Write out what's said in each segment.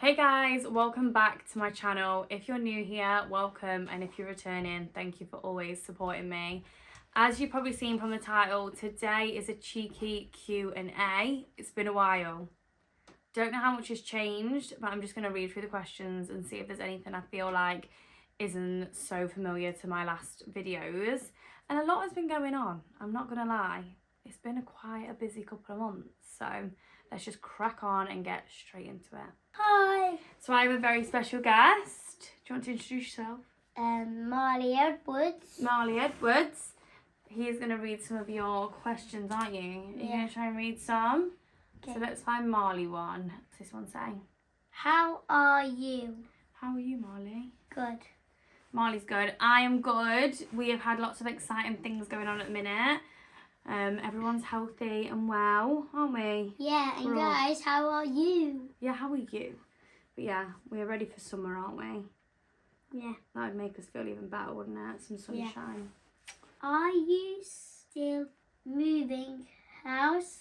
Hey guys, welcome back to my channel. If you're new here, welcome, and if you're returning, thank you for always supporting me. As you've probably seen from the title, today is a cheeky Q&A. It's been a while. Don't know how much has changed, but I'm just going to read through the questions and see if there's anything I feel like isn't so familiar to my last videos. And a lot has been going on, I'm not going to lie. It's been quite a busy couple of months, so let's just crack on and get straight into it. Hi. So I have a very special guest. Do you want to introduce yourself? Marley Edwards. Marley Edwards. He is going to read some of your questions, aren't you? Are you going to try and read some? Okay. So let's find Marley one. What's this one saying? How are you? How are you, Marley? Good. Marley's good. I am good. We have had lots of exciting things going on at the minute. Everyone's healthy and well, aren't we? Yeah, and guys, how are you? Yeah, how are you? But yeah, we're ready for summer, aren't we? Yeah. That would make us feel even better, wouldn't it? Some sunshine. Yeah. Are you still moving house?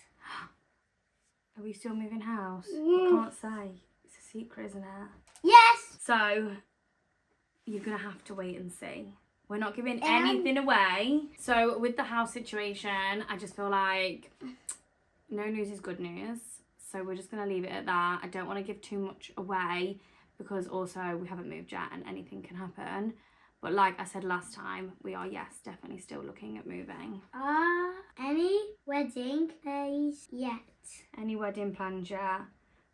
Are we still moving house? I can't say. It's a secret, isn't it? Yes! So, you're going to have to wait and see. We're not giving anything away. So, with the house situation, I just feel like no news is good news. So, we're just going to leave it at that. I don't want to give too much away because also we haven't moved yet and anything can happen. But like I said last time, we are, yes, definitely still looking at moving. Any wedding days yet? Any wedding plans yet?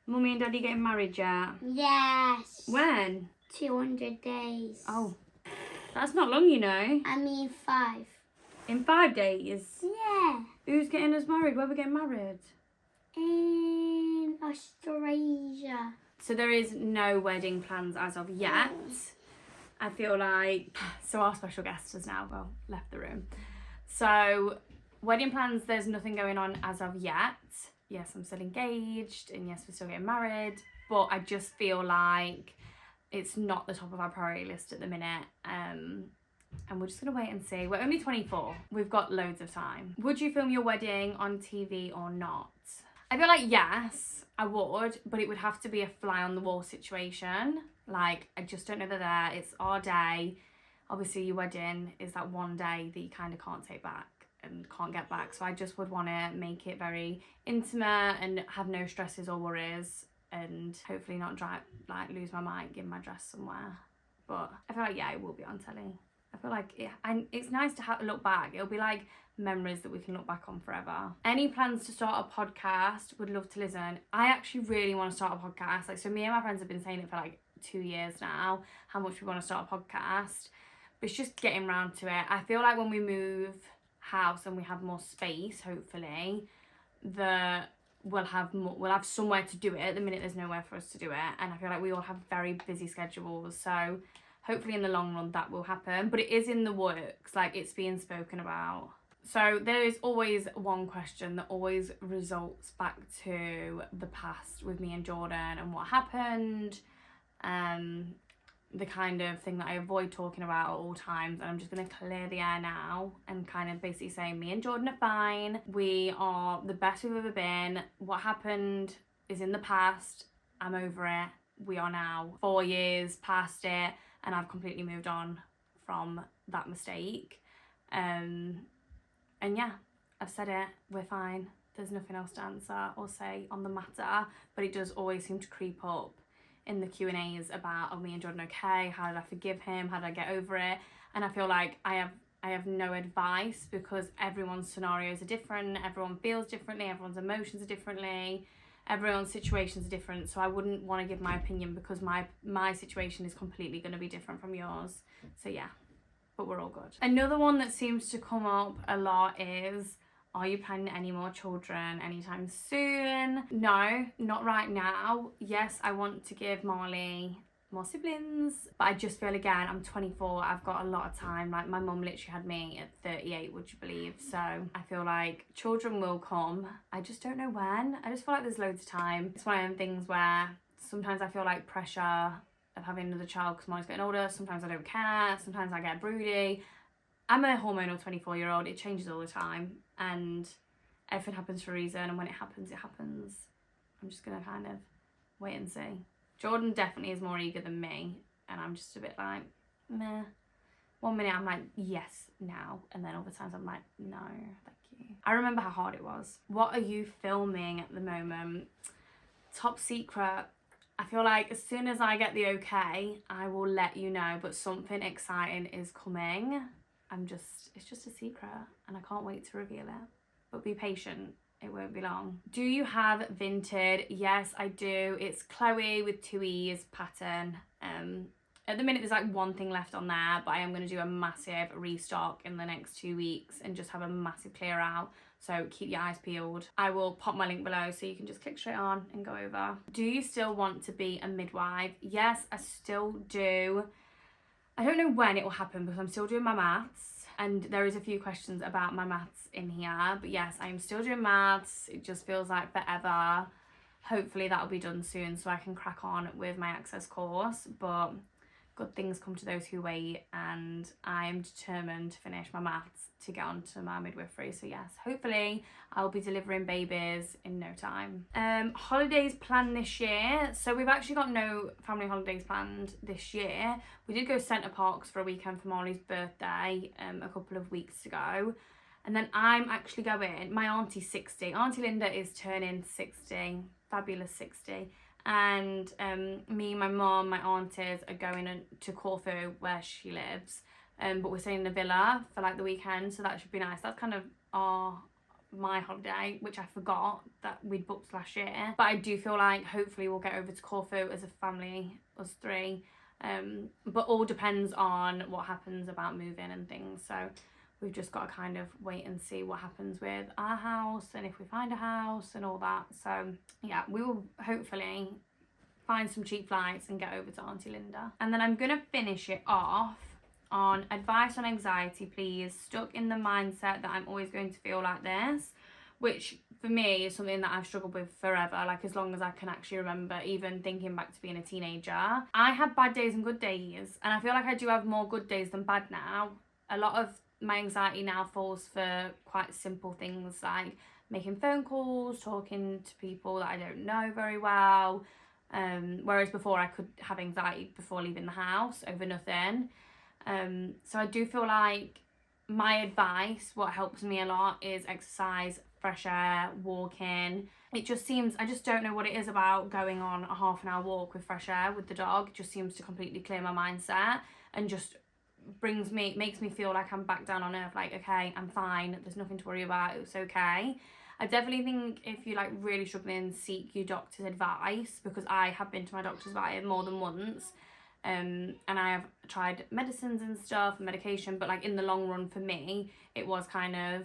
Mummy and Daddy getting married yet? Yes. When? 200 days. Oh, that's not long, you know. I mean 5. In 5 days? Yeah. Who's getting us married? Where are we getting married? In Australia. So there is no wedding plans as of yet. I feel like, so our special guest has now, well, left the room. So wedding plans, there's nothing going on as of yet. Yes, I'm still engaged and yes, we're still getting married. But I just feel like it's not the top of our priority list at the minute. And we're just going to wait and see. We're only 24. We've got loads of time. Would you film your wedding on TV or not? I feel like yes, I would, but it would have to be a fly on the wall situation. Like, I just don't know that there. It's our day. Obviously, your wedding is that one day that you kind of can't take back and can't get back. So I just would want to make it very intimate and have no stresses or worries and hopefully not lose my mind, give my dress somewhere. But I feel like, yeah, it will be on telly. I feel like it's nice to look back. It'll be like memories that we can look back on forever. Any plans to start a podcast? Would love to listen. I actually really want to start a podcast. Like, so me and my friends have been saying it for like 2 years now, how much we want to start a podcast. But it's just getting around to it. I feel like when we move house and we have more space, hopefully, we'll have somewhere to do it. At the minute, there's nowhere for us to do it. And I feel like we all have very busy schedules. So hopefully in the long run that will happen. But it is in the works. Like, it's being spoken about. So there is always one question that always results back to the past with me and Jordan and what happened. The kind of thing that I avoid talking about at all times, and I'm just going to clear the air now and kind of basically say me and Jordan are fine. We are the best we've ever been. What happened is in the past. I'm over it. We are now 4 years past it and I've completely moved on from that mistake. And yeah, I've said it. We're fine. There's nothing else to answer or say on the matter, but it does always seem to creep up in the Q&As about, are me and Jordan okay? How did I forgive him? How did I get over it? And I feel like I have no advice because everyone's scenarios are different, everyone feels differently, everyone's emotions are differently, everyone's situations are different. So I wouldn't want to give my opinion because my situation is completely going to be different from yours. So yeah, but we're all good. Another one that seems to come up a lot is, are you planning any more children anytime soon? No, not right now. Yes, I want to give Marley more siblings, but I just feel, again, I'm 24, I've got a lot of time. Like, my mum literally had me at 38, would you believe? So I feel like children will come. I just don't know when. I just feel like there's loads of time. It's one of them things where sometimes I feel like pressure of having another child because Molly's getting older. Sometimes I don't care. Sometimes I get broody. I'm a hormonal 24-year-old. It changes all the time and everything happens for a reason, and when it happens, it happens. I'm just going to kind of wait and see. Jordan definitely is more eager than me, and I'm just a bit like, meh. One minute I'm like, yes, now, and then other times I'm like, no, thank you. I remember how hard it was. What are you filming at the moment? Top secret. I feel like as soon as I get the okay, I will let you know, but something exciting is coming. It's just a secret, and I can't wait to reveal it. But be patient, it won't be long. Do you have Vinted? Yes, I do. It's Chloe with 2 E's pattern. At the minute there's like one thing left on there, but I am going to do a massive restock in the next 2 weeks and just have a massive clear out. So keep your eyes peeled. I will pop my link below so you can just click straight on and go over. Do you still want to be a midwife? Yes, I still do. I don't know when it will happen because I'm still doing my maths, and there is a few questions about my maths in here. But yes, I am still doing maths. It just feels like forever. Hopefully that'll be done soon so I can crack on with my access course. But good things come to those who wait, and I am determined to finish my maths to get on to my midwifery. So yes, hopefully I'll be delivering babies in no time. Holidays planned this year. So we've actually got no family holidays planned this year. We did go Centre Parks for a weekend for Molly's birthday a couple of weeks ago. And then I'm actually going, my auntie's 60. Auntie Linda is turning 60, fabulous 60. And me, my mum, my aunties are going to Corfu where she lives. But we're staying in a villa for like the weekend, so that should be nice. That's kind of my holiday, which I forgot that we'd booked last year. But I do feel like hopefully we'll get over to Corfu as a family, us 3. But all depends on what happens about moving and things. So we've just got to kind of wait and see what happens with our house and if we find a house and all that. So yeah, we will hopefully find some cheap flights and get over to Auntie Linda. And then I'm going to finish it off on advice on anxiety, please. Stuck in the mindset that I'm always going to feel like this, which for me is something that I've struggled with forever, like as long as I can actually remember, even thinking back to being a teenager. I have bad days and good days, and I feel like I do have more good days than bad now. A lot of my anxiety now falls for quite simple things like making phone calls, talking to people that I don't know very well, whereas before I could have anxiety before leaving the house over nothing. So I do feel like my advice, what helps me a lot, is exercise, fresh air, walking. It just seems, I just don't know what it is about going on a half an hour walk with fresh air with the dog. It just seems to completely clear my mindset and just makes me feel like I'm back down on earth, like, okay, I'm fine, there's nothing to worry about, it's okay. I definitely think if you're like really struggling, seek your doctor's advice, because I have been to my doctor's about it more than once. And I have tried medicines and stuff and medication, but like in the long run for me, it was kind of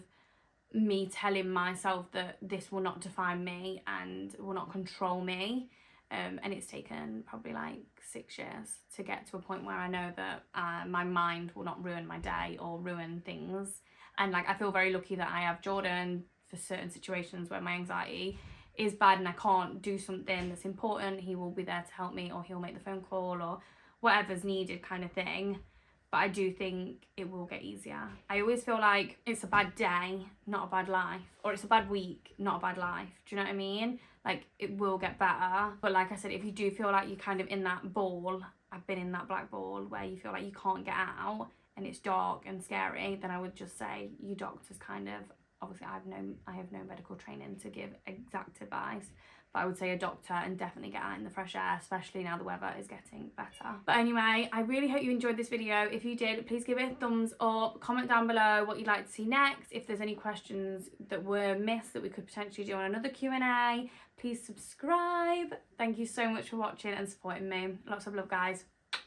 me telling myself that this will not define me and will not control me. And it's taken probably like 6 years to get to a point where I know that my mind will not ruin my day or ruin things. And like I feel very lucky that I have Jordan for certain situations where my anxiety is bad and I can't do something that's important. He will be there to help me, or he'll make the phone call or whatever's needed kind of thing. But I do think it will get easier. I always feel like it's a bad day, not a bad life, or it's a bad week, not a bad life. Do you know what I mean? Like it will get better. But like I said, if you do feel like you're kind of in that ball, I've been in that black ball where you feel like you can't get out and it's dark and scary, then I would just say your doctor's kind of, obviously I have no medical training to give exact advice, but I would say a doctor, and definitely get out in the fresh air, especially now the weather is getting better. But anyway, I really hope you enjoyed this video. If you did, please give it a thumbs up, comment down below what you'd like to see next. If there's any questions that were missed that we could potentially do on another Q&A, please subscribe. Thank you so much for watching and supporting me. Lots of love, guys.